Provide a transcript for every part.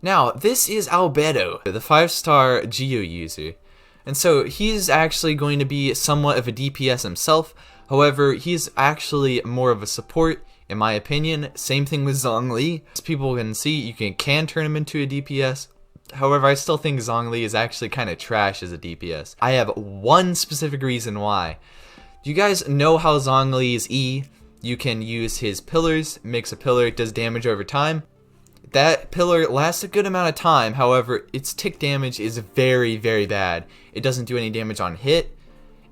Now, this is Albedo, the 5-star Geo user. And so he's actually going to be somewhat of a DPS himself. However, he's actually more of a support, in my opinion. Same thing with Zhongli. As people can see, you can turn him into a DPS. However, I still think Zhongli is actually kind of trash as a DPS. I have one specific reason why. You guys know how Zhongli's E, you can use his pillars, makes a pillar, does damage over time. That pillar lasts a good amount of time, however, its tick damage is very, very bad. It doesn't do any damage on hit,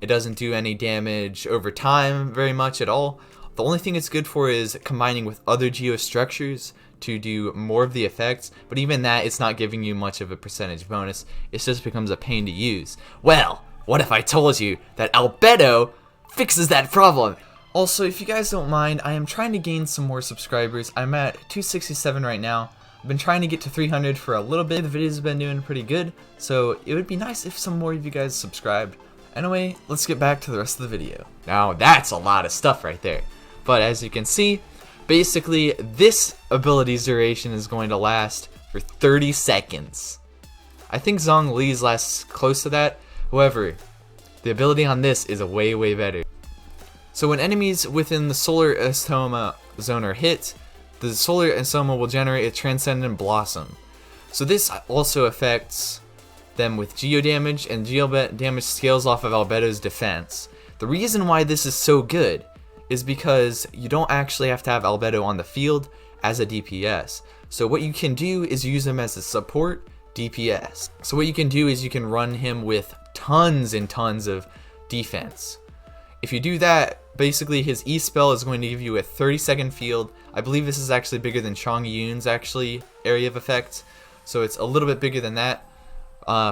it doesn't do any damage over time very much at all. The only thing it's good for is combining with other geostructures to do more of the effects, but even that, it's not giving you much of a percentage bonus. It just becomes a pain to use. Well, what if I told you that Albedo fixes that problem? Also, if you guys don't mind, I am trying to gain some more subscribers. I'm at 267 right now. I've been trying to get to 300 for a little bit. The videos have been doing pretty good, so it would be nice if some more of you guys subscribed. Anyway, let's get back to the rest of the video. Now, that's a lot of stuff right there. But as you can see, basically, this ability's duration is going to last for 30 seconds. I think Zhongli's lasts close to that. However, the ability on this is way, way better. So when enemies within the Solar Estoma zone are hit, the Solar Estoma will generate a Transcendent Blossom. So this also affects them with Geo damage, and Geo damage scales off of Albedo's defense. The reason why this is so good is because you don't actually have to have Albedo on the field as a DPS. So what you can do is use him as a support DPS. So what you can do is you can run him with tons and tons of defense. If you do that, basically his E spell is going to give you a 30-second field. I believe this is actually bigger than Chong Yun's actually area of effects, so it's a little bit bigger than that.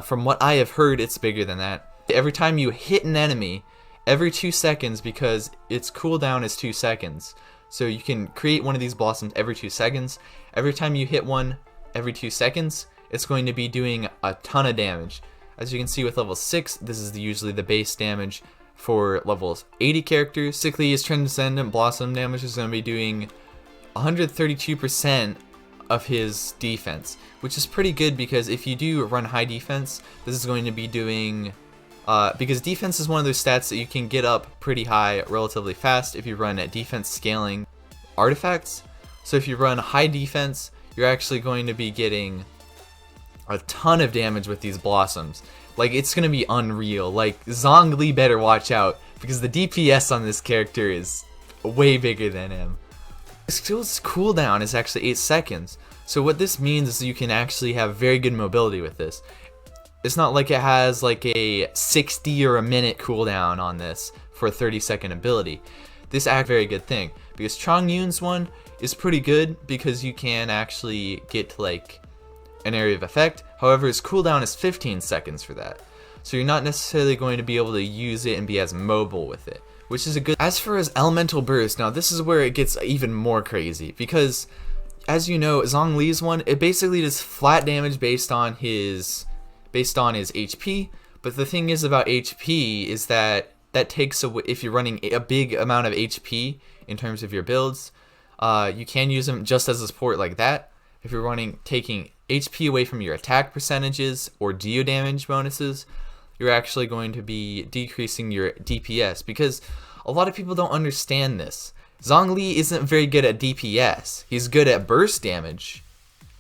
From what I have heard, it's bigger than that. Every time you hit an enemy, every 2 seconds, because its cooldown is 2 seconds, so you can create one of these blossoms every 2 seconds. Every time you hit one every 2 seconds, it's going to be doing a ton of damage. As you can see with level 6, this is usually the base damage. For levels 80 characters, Sickly's Transcendent Blossom damage is going to be doing 132% of his defense, which is pretty good because if you do run high defense, this is going to be doing, because defense is one of those stats that you can get up pretty high relatively fast if you run at defense scaling artifacts. So if you run high defense, you're actually going to be getting a ton of damage with these blossoms. Like, it's gonna be unreal. Like, Zhongli better watch out, because the DPS on this character is way bigger than him. His skill's cooldown is actually 8 seconds, so what this means is you can actually have very good mobility with this. It's not like it has like a 60 or a minute cooldown on this for a 30-second ability. This is a very good thing, because Chong Yun's one is pretty good because you can actually get to like an area of effect. However, his cooldown is 15 seconds for that. So you're not necessarily going to be able to use it and be as mobile with it, which is a good. As for his elemental burst, now this is where it gets even more crazy, because as you know, Zhongli's one, it basically does flat damage based on his HP, but the thing is about HP is that takes away, if you're running a big amount of HP in terms of your builds, you can use them just as a support like that. If you're taking HP away from your attack percentages or geo damage bonuses, you're actually going to be decreasing your DPS, because a lot of people don't understand this. Zhongli isn't very good at DPS. He's good at burst damage,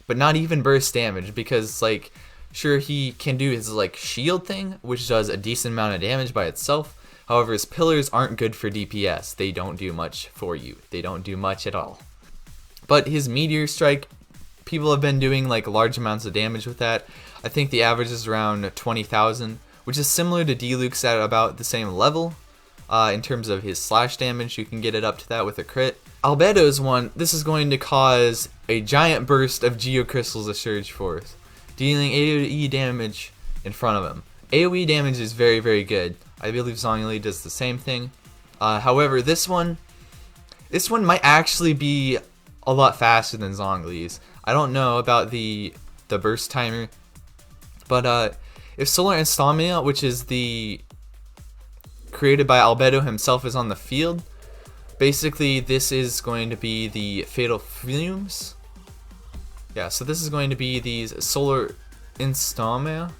but not even burst damage, because like, sure, he can do his like shield thing, which does a decent amount of damage by itself. However, his pillars aren't good for DPS. They don't do much for you. They don't do much at all. But his meteor strike, people have been doing like large amounts of damage with that. I think the average is around 20,000, which is similar to D-Luke's at about the same level. In terms of his slash damage, you can get it up to that with a crit. Albedo's one, this is going to cause a giant burst of Geocrystals of Surge Force, dealing AoE damage in front of him. AoE damage is very, very good. I believe Zhongli does the same thing. However, this one might actually be a lot faster than Zhongli's. I don't know about the burst timer, but if Solar Insomnia, which is the created by Albedo himself, is on the field, basically this is going to be the Fatal Fumes. Yeah, so this is going to be these solar instama.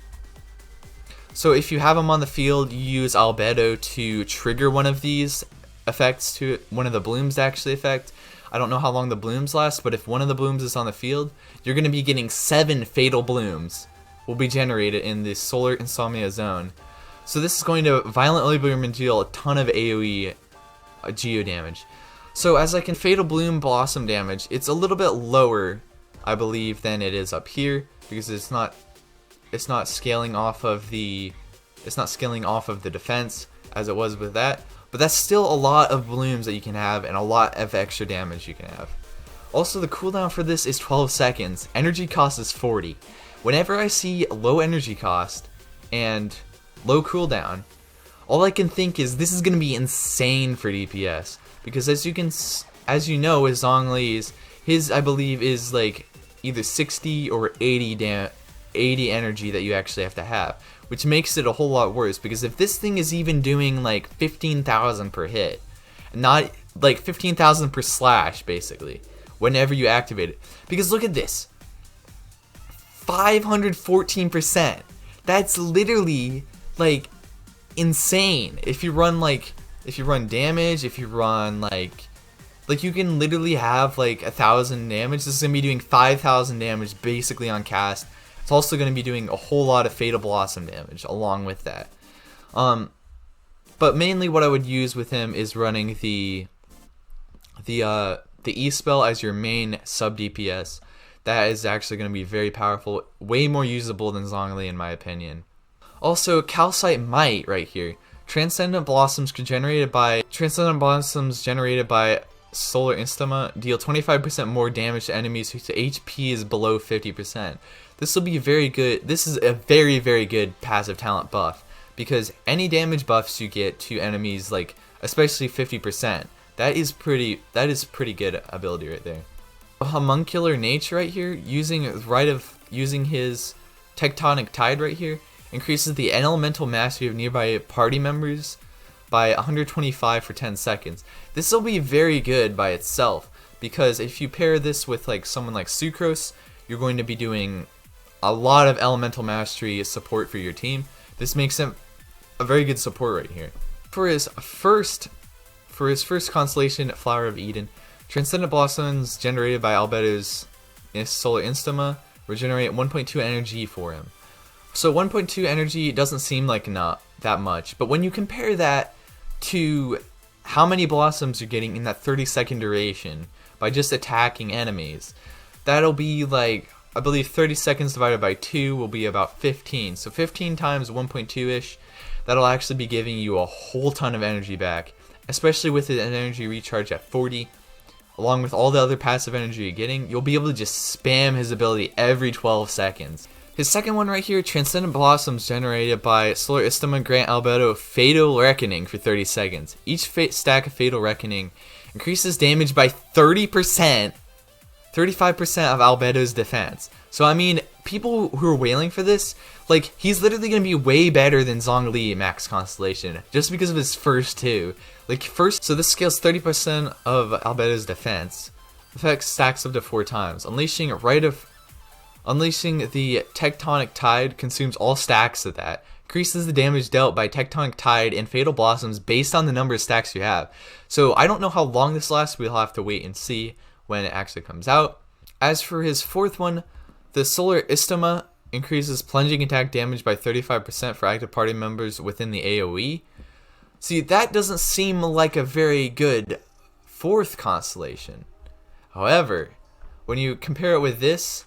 So if you have them on the field, you use Albedo to trigger one of these effects to it, one of the blooms to actually affect. I don't know how long the blooms last, but if one of the blooms is on the field, you're going to be getting 7 fatal blooms will be generated in the solar insomnia zone. So this is going to violently bloom and deal a ton of AoE geo damage. So as I can fatal bloom blossom damage, it's a little bit lower, I believe, than it is up here because it's not scaling off of the defense as it was with that, but that's still a lot of blooms that you can have and a lot of extra damage you can have. Also, the cooldown for this is 12 seconds. Energy cost is 40. Whenever I see low energy cost and low cooldown, all I can think is this is going to be insane for DPS, because as you know, with Zhongli's, his I believe is like either 60 or 80 energy that you actually have to have, which makes it a whole lot worse, because if this thing is even doing like 15,000 per hit, not like 15,000 per slash basically, whenever you activate it, because look at this, 514%, that's literally like insane. If you run damage, if you run like you can literally have like 1,000 damage. This is gonna be doing 5,000 damage basically on cast. It's also going to be doing a whole lot of Fatal Blossom damage along with that. But mainly what I would use with him is running the E spell as your main sub DPS. That is actually going to be very powerful, way more usable than Zhongli in my opinion. Also, Calcite Might right here. Transcendent Blossoms generated by Solar Instama deal 25% more damage to enemies whose HP is below 50%. This will be very good. This is a very, very good passive talent buff, because any damage buffs you get to enemies, like especially 50%, that is pretty good ability right there. Homuncular Nature right here, using his Tectonic Tide right here, increases the elemental mastery of nearby party members by 125 for 10 seconds. This will be very good by itself, because if you pair this with like someone like Sucrose, you're going to be doing a lot of elemental mastery support for your team. This makes him a very good support right here. For his first constellation, Flower of Eden, Transcendent Blossoms generated by Albedo's Solar Instama regenerate 1.2 energy for him. So 1.2 energy doesn't seem like not that much, but when you compare that to how many blossoms you're getting in that 30-second duration by just attacking enemies, that'll be like, I believe 30 seconds divided by 2 will be about 15. So 15 times 1.2-ish, that'll actually be giving you a whole ton of energy back, especially with an energy recharge at 40. Along with all the other passive energy you're getting, you'll be able to just spam his ability every 12 seconds. His second one right here, Transcendent Blossoms generated by Solar Istama grant Albedo Fatal Reckoning for 30 seconds. Each stack of Fatal Reckoning increases damage by 30%, 35% of Albedo's defense. So I mean, people who are wailing for this, like, he's literally going to be way better than Zhongli Max Constellation, just because of his first two. Like, so this scales 30% of Albedo's defense. Effect stacks up to 4 times. Unleashing the Tectonic Tide consumes all stacks of that. Increases the damage dealt by Tectonic Tide and Fatal Blossoms based on the number of stacks you have. So I don't know how long this lasts. We'll have to wait and see when it actually comes out. As for his fourth one, the Solar Istama increases plunging attack damage by 35% for active party members within the AoE. See, that doesn't seem like a very good fourth constellation. However, when you compare it with this,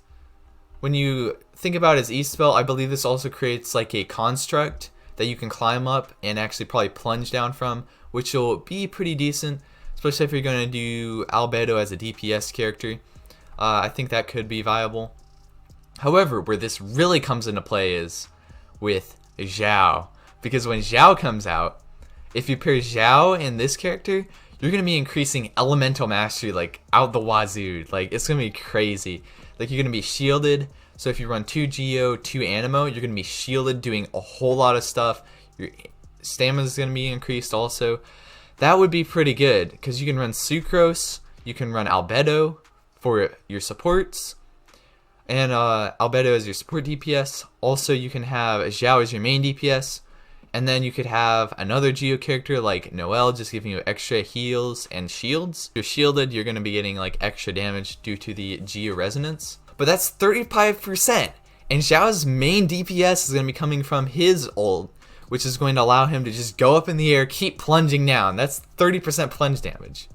when you think about his E-spell, I believe this also creates like a construct that you can climb up and actually probably plunge down from, which will be pretty decent, especially if you're going to do Albedo as a DPS character. I think that could be viable. However, where this really comes into play is with Xiao, because when Xiao comes out, if you pair Xiao and this character, you're going to be increasing elemental mastery like out the wazoo. Like, it's going to be crazy. Like, you're going to be shielded. So if you run 2 Geo, 2 Animo, you're going to be shielded, doing a whole lot of stuff. Your stamina is going to be increased also. That would be pretty good, because you can run Sucrose, you can run Albedo for your supports. and Albedo as your support DPS. Also, you can have Xiao as your main DPS, and then you could have another Geo character like Noelle, just giving you extra heals and shields. If you're shielded, you're going to be getting like extra damage due to the Geo resonance. But that's 35%, and Xiao's main DPS is going to be coming from his ult, which is going to allow him to just go up in the air, keep plunging down. That's 30% plunge damage.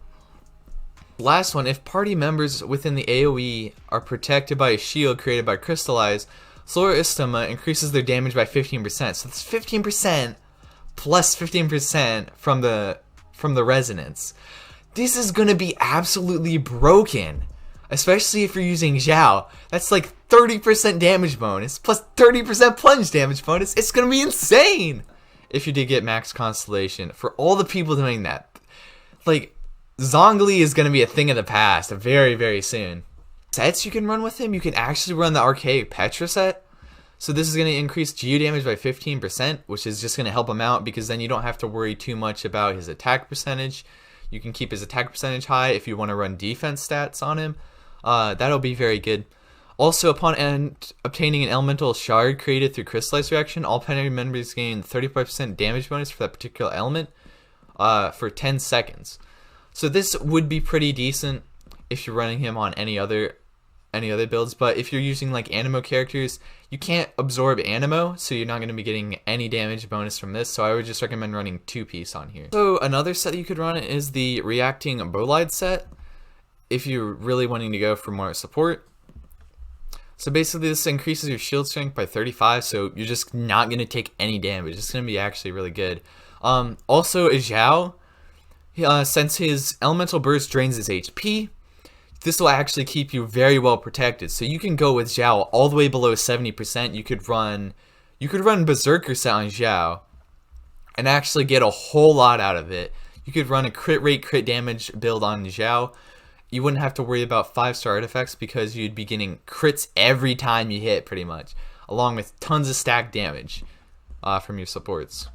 Last one, if party members within the AoE are protected by a shield created by Crystallize, Solar Istama increases their damage by 15%. So that's 15% plus 15% from the resonance. This is gonna be absolutely broken, especially if you're using Xiao. That's like 30% damage bonus plus 30% plunge damage bonus. It's gonna be insane if you did get max constellation. For all the people doing that, like, Zhongli is going to be a thing of the past very, very soon. Sets you can run with him, you can actually run the Archaic Petra set. So this is going to increase Geo damage by 15%, which is just going to help him out because then you don't have to worry too much about his attack percentage. You can keep his attack percentage high if you want to run defense stats on him. That'll be very good. Also, upon obtaining an elemental shard created through Crystallize reaction, all party members gain 35% damage bonus for that particular element for 10 seconds. So this would be pretty decent if you're running him on any other builds, but if you're using like Anemo characters, you can't absorb Anemo, so you're not going to be getting any damage bonus from this, so I would just recommend running 2-piece on here. So another set that you could run is the Reacting Bolide set, if you're really wanting to go for more support. So basically this increases your shield strength by 35, so you're just not going to take any damage. It's going to be actually really good. Also, Xiao, since his elemental burst drains his HP, this will actually keep you very well protected. So you can go with Xiao all the way below 70%. You could run Berserker set on Xiao and actually get a whole lot out of it. You could run a crit rate, crit damage build on Xiao. You wouldn't have to worry about 5-star artifacts because you'd be getting crits every time you hit, pretty much, along with tons of stacked damage from your supports.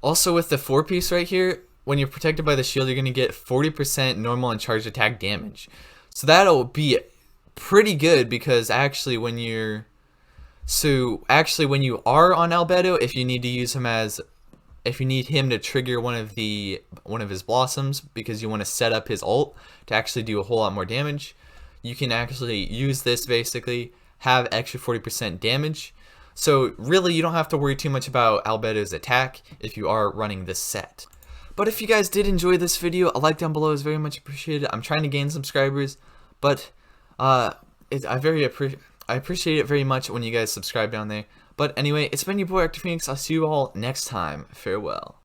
Also, with the 4-piece right here, when you're protected by the shield, you're going to get 40% normal and charged attack damage. So that'll be pretty good because actually when you are on Albedo, if you need to use him if you need him to trigger one of his blossoms because you want to set up his ult to actually do a whole lot more damage, you can actually use this, basically have extra 40% damage. So really you don't have to worry too much about Albedo's attack if you are running this set. But if you guys did enjoy this video, a like down below is very much appreciated. I'm trying to gain subscribers, but I appreciate it very much when you guys subscribe down there. But anyway, it's been your boy Actor Phoenix. I'll see you all next time. Farewell.